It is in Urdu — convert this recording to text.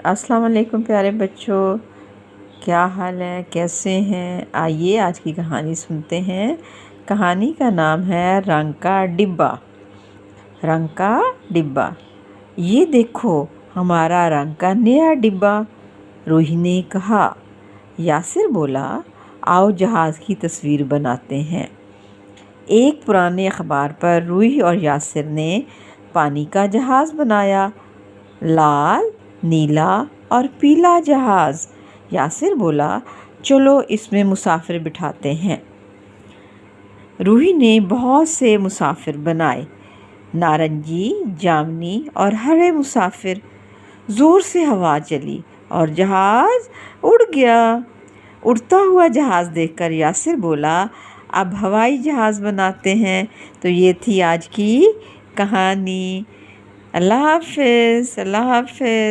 السلام علیکم پیارے بچوں، کیا حال ہے، کیسے ہیں؟ آئیے آج کی کہانی سنتے ہیں۔ کہانی کا نام ہے رنگ کا ڈبہ۔ رنگ کا ڈبہ۔ یہ دیکھو ہمارا رنگ کا نیا ڈبہ، روحی نے کہا۔ یاسر بولا، آؤ جہاز کی تصویر بناتے ہیں۔ ایک پرانے اخبار پر روحی اور یاسر نے پانی کا جہاز بنایا، لال، نیلا اور پیلا جہاز۔ یاسر بولا، چلو اس میں مسافر بٹھاتے ہیں۔ روحی نے بہت سے مسافر بنائے، نارنجی، جامنی اور ہرے مسافر۔ زور سے ہوا چلی اور جہاز اڑ گیا۔ اڑتا ہوا جہاز دیکھ کر یاسر بولا، اب ہوائی جہاز بناتے ہیں۔ تو یہ تھی آج کی کہانی۔ اللہ حافظ، اللہ حافظ۔